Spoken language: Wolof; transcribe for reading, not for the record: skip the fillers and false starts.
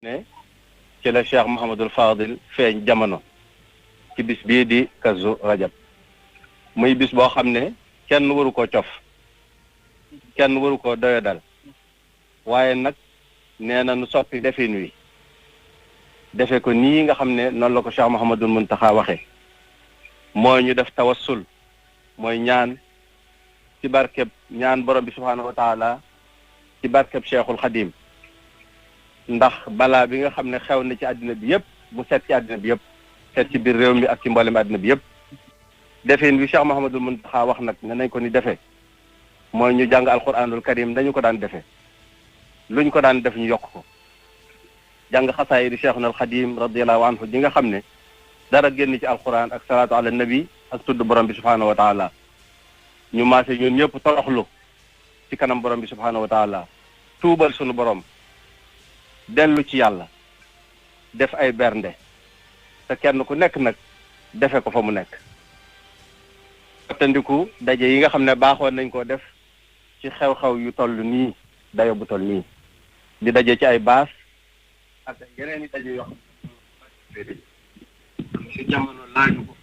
ne ci la Cheikh Mouhamadul Fadil feeñ jamono ci bis bii di Kazu Rajab muy bis boo xam ne kenn waru koo cof kenn waru koo doyadal waaye nag nee na nu soppi defin wi defe ko nii nga xam ne noonu la ko Cheikh Mouhamadul Muntaxa waxe mooy ñu def tawassul mooy ñaan ci barkeb ñaan borom bi subhaanahu wa taala ci barkeb Cheikhul Xadim ndax balaa bi nga xam ne xew na ci àddina bi yëpp mu set ci àddina bi yëpp set ci biir réew mi ak ci mboolem àddina bi yëpp defeen wi Cheikh Mouhamadul Muntaxa wax nag ne nañ ko ni defee mooy ñu jàng alquranul karim dañu ko daan defee luñ ko daan def ñu yokk ko jàng xasaayidi Cheikhuna al Xadim radiallahu anhu ji nga xam ne dara génn ci alquran ak salaatu ala nabi ak tudd borom bi subhaanahu wa taala ñu maase ñun ñëpp toroxlu ci kanam borom bi subhaanahu wa taala tuubal sunu borom dellu ci yàlla def ay bernde te kenn ku nekk nag defe ko fa mu nekk wattandiku daje yi nga xam ne baaxoon nañ koo def ci xew-xew yu toll nii dayo bu toll nii di daje ci ay baas ak yeneen i daje yoo xam ne ci jamono laaju ko